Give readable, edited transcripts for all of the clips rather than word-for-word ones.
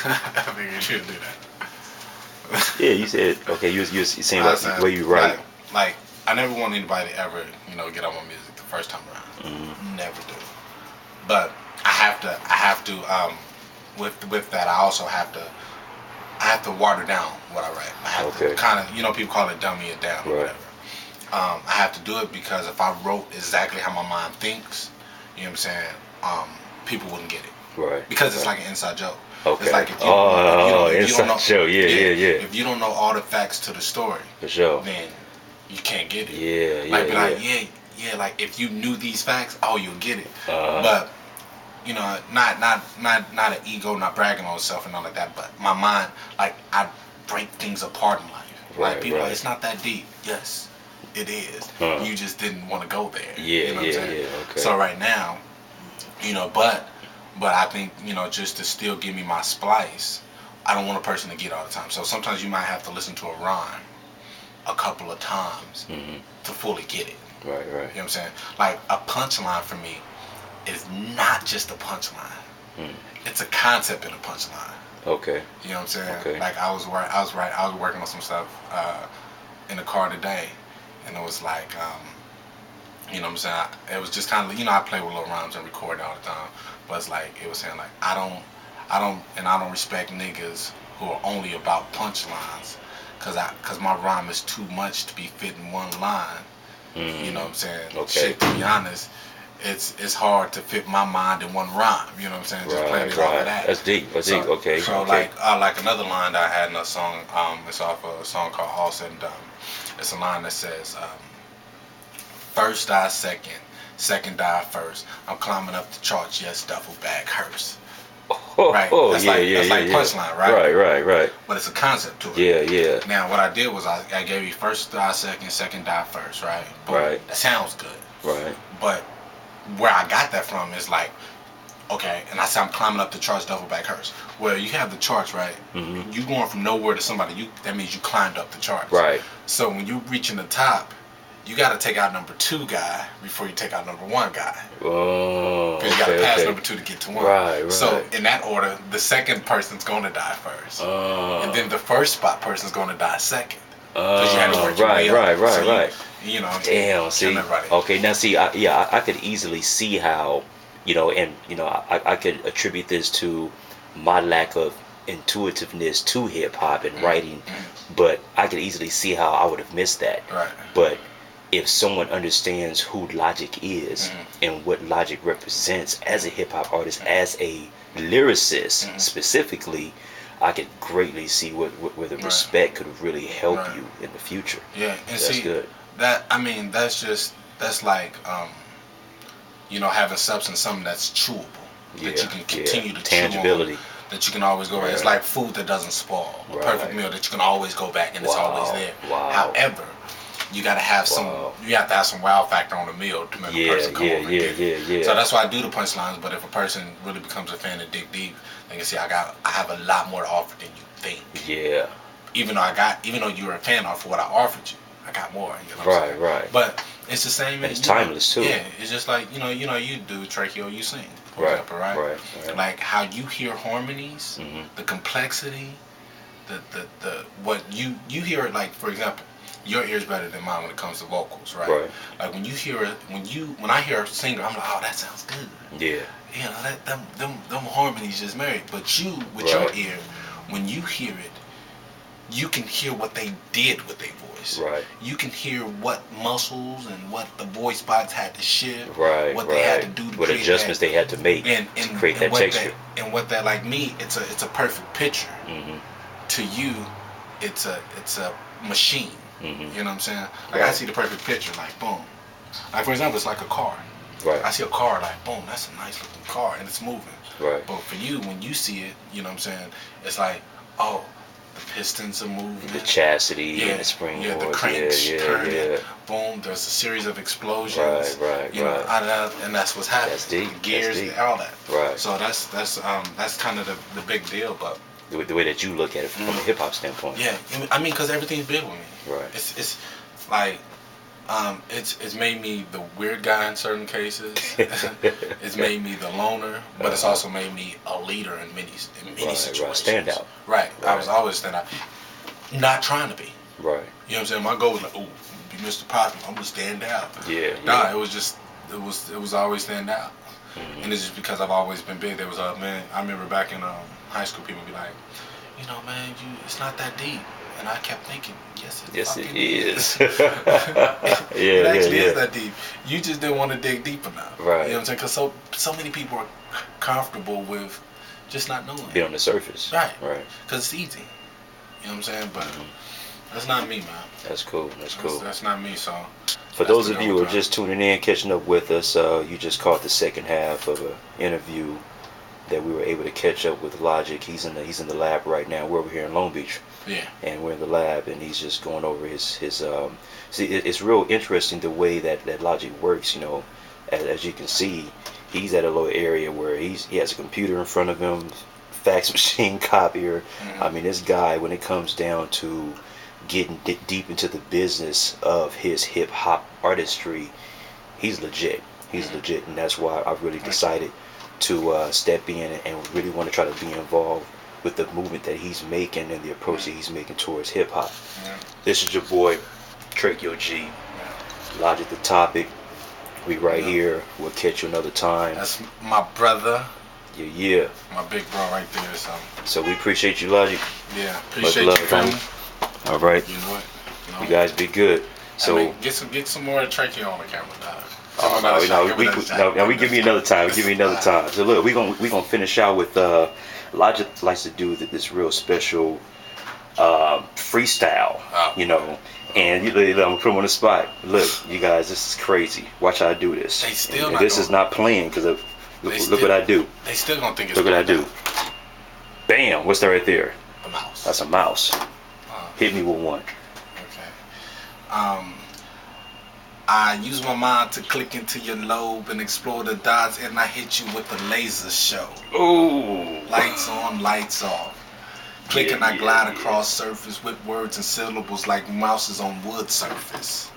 I figured you'd do that. Yeah, you said okay. You saying I like said, the way you write. like, I never want anybody to ever, get on my music the first time Mm, around. Never do. But I have to, with that, I have to water down what I write. I have to okay. kind of, people call it dummy it down or Right. whatever. I have to do it because if I wrote exactly how my mind thinks, you know what I'm saying, people wouldn't get it. Right. Because it's Right. like an inside joke. Okay. It's like if you don't Inside know, show. Yeah, yeah, yeah. if you don't know all the facts to the story, For sure. then you can't get it. Yeah, yeah, Like be like, yeah. like if you knew these facts, oh, you'll get it. Uh-huh. But not an ego, not bragging on yourself and all like that. But my mind, like I break things apart in life. Right, Like people, right. like, it's not that deep. Yes, it is. Uh-huh. You just didn't want to go there. Yeah, you know what I'm saying? yeah. Okay. So right now, but I think just to still give me my splice, I don't want a person to get all the time. So sometimes you might have to listen to a rhyme a couple of times Mm-hmm. to fully get it. Right, right. You know what I'm saying? Like a punchline for me is not just a punchline. Mm. It's a concept in a punchline. Okay. You know what I'm saying? Okay. Like I was working on some stuff in the car today, and it was like, you know what I'm saying? It was just kind of, I play with little rhymes and record it all the time, but it's like it was saying like I don't respect niggas who are only about punchlines, cause my rhyme is too much to be fit in one line. Mm. You know what I'm saying? Okay. Shit, to be honest, it's hard to fit my mind in one rhyme. You know what I'm saying? Just playing it off of that. That's deep. That's deep. Okay. So okay. like another line that I had in a song, it's off of a song called All Said and Done. It's a line that says, first die second, second die first. I'm climbing up the charts, yes, duffel bag hearse. Oh, Right? oh, That's yeah, like yeah, that's yeah, like yeah. punchline, right? Right. But it's a concept to it. Yeah, yeah. Now what I did was I gave you first die second, second die first, right? Boom. Right. That sounds good. Right. But where I got that from is like, okay, and I said I'm climbing up the charts, duffel bag hearse. Well, you have the charts, right? Mm-hmm. You going from nowhere to somebody, that means you climbed up the charts. Right. So when you reaching the top, you got to take out number 2 guy before you take out number 1 guy. Oh. Because you got to pass number 2 to get to 1. Right. So in that order, the second person's going to die first, and then the first spot person's going to die second. Because you had to work your way up. Right. You know. Damn. See. Everybody. Okay. Now, see. I could easily see how, and I could attribute this to my lack of intuitiveness to hip hop and writing, but I could easily see how I would have missed that. Right. But if someone understands who Logic is and what Logic represents as a hip hop artist, as a lyricist specifically, I could greatly see where the respect could really help you in the future. Yeah, and that's see good. That's like having substance, something that's chewable, that you can continue to tangibility. chew on, that you can always go back. It's like food that doesn't spoil, a perfect meal that you can always go back and it's always there. Wow. However, you gotta have you have to have some wow factor on the meal to make a person come over and get it. Yeah. So that's why I do the punchlines. But if a person really becomes a fan and dig deep, they can see I have a lot more to offer than you think. Yeah. Even though you were a fan of what I offered you, I got more. You know what I'm saying? Right. But it's the same. And it's timeless too. Yeah, it's just like you do Traquio, you sing, for Right. example, right? Right. Like how you hear harmonies, the complexity, the what you hear it, like, for example, your ear's better than mine when it comes to vocals, right? Right. Like when you hear it, when I hear a singer, I'm like, oh, that sounds good. Yeah. Them harmonies just married. But you, with your ear, when you hear it, you can hear what they did with their voice. Right. You can hear what muscles and what the voice spots had to shift. Right. What they had to do to what create adjustments they had to make to create that texture. And what that, like me, it's a perfect picture. To you, it's a machine. You know what I'm saying? Like I see the perfect picture, like boom. Like for example, it's like a car. Right. I see a car, like boom, that's a nice looking car and it's moving. Right. But for you, when you see it, you know what I'm saying, it's like, oh, the pistons are moving. The chassis and the spring the boards. cranks turning. Yeah. Boom, there's a series of explosions. Right. You know, and that's what's happening. That's deep. The gears, That's deep. all that. Right. So that's kind of the big deal, but. The way that you look at it from a hip hop standpoint. Yeah, I mean, because everything's big with me. Right. It's like It's made me the weird guy in certain cases. It's made me the loner, but it's also made me a leader in many situations. Right, stand out. Right. I was always stand out. Not trying to be. Right. You know what I'm saying? My goal was like, oh, be Mr. Popular. I'm gonna stand out. Yeah. Nah, it was just it was always stand out. Mm-hmm. And it's just because I've always been big. There was a man. I remember back in high school, people be like, you know, man, it's not that deep. And I kept thinking, yes, it is. It actually is that deep. You just didn't want to dig deep enough. Right. You know what I'm saying? Because so many people are comfortable with just not knowing. Be on the surface. Right. Right. Because it's easy. You know what I'm saying? But that's not me, man. That's cool. That's cool. That's not me. So. For those of you who are just tuning in, catching up with us, you just caught the second half of an interview that we were able to catch up with Logic. He's in the lab right now. We're over here in Long Beach. Yeah. And we're in the lab, and he's just going over his see, it's real interesting the way that Logic works. You know, as you can see, he's at a little area where he has a computer in front of him, fax machine, copier. Mm-hmm. I mean, this guy, when it comes down to getting deep into the business of his hip hop artistry, he's legit. He's legit, and that's why I really decided to step in and really want to try to be involved with the movement that he's making and the approach that he's making towards hip hop. Yeah. This is your boy Traquio G. Yeah. Logic the Topic. We right here. We'll catch you another time. That's my brother. Yeah. My big bro right there. So we appreciate you, Logic. Yeah. Appreciate Much you, love, family. All right. You know what? You guys be good. So I mean, get some more Traquio on the camera, dog. We give me another time. Give me another time. So look, we gonna finish out with Logic likes to do this real special freestyle, you know, and I'm gonna put him on the spot. Look, you guys, this is crazy. Watch how I do this. They still and this is not playing because look what I do. They still gonna think it's. Look what I do. Bam! What's that right there? A mouse. That's a mouse. Hit me with one. Okay. I use my mind to click into your lobe and explore the dots, and I hit you with a laser show. Ooh. Lights on, lights off. Click and I glide across surface with words and syllables like mouses on wood surface.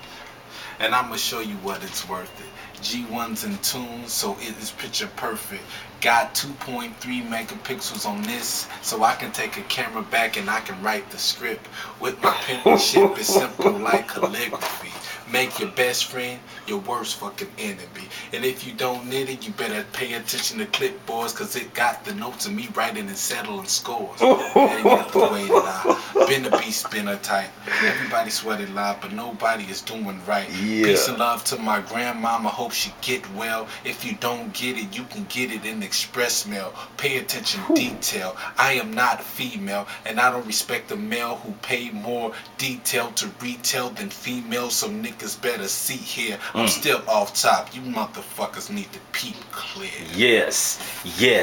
And I'ma show you what it's worth it. G1's in tune, so it is picture perfect. Got 2.3 megapixels on this, so I can take a camera back and I can write the script. With my penmanship, it's simple like calligraphy. Make your best friend your worst fucking enemy. And if you don't knit it, you better pay attention to clipboards, cause it got the notes of me writing and settling scores. That ain't got the way that I been a beast, been a type. Everybody sweated loud, but nobody is doing right. Yeah. Peace and love to my grandmama, hope she get well. If you don't get it, you can get it in express mail. Pay attention, detail. I am not female, and I don't respect a male who pay more detail to retail than female, so niggas better see here. I'm still off top. You motherfuckers need to peep clear. Yes.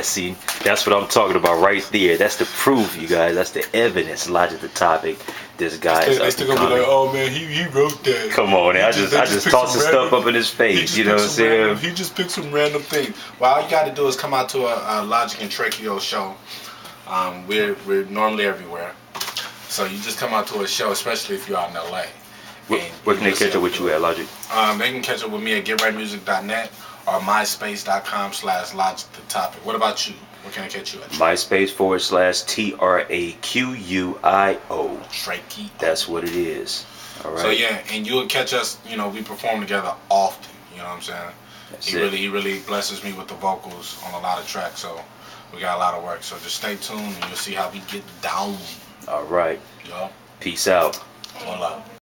See, that's what I'm talking about right there. That's the proof, you guys. That's the evidence. Logic the Topic. This guy is they still gonna be like, oh man, he wrote that. Come on, I just tossed the stuff up in his face. You know what I'm saying? He just picked some random things. Well, all you got to do is come out to a Logic and Traquio show. We're normally everywhere, so you just come out to a show, especially if you're out in LA. Where can they catch up with you at, Logic? They can catch up with me at getrightmusic.net or myspace.com/Logic the Topic. What about you? Where can I catch you at? MySpace/TRAQUIO. Traquio. That's what it is. All right. So yeah, and you'll catch us. You know, we perform together often. You know what I'm saying? He really blesses me with the vocals on a lot of tracks. So we got a lot of work. So just stay tuned and you'll see how we get down. All right. Yo. Peace out. Hold up.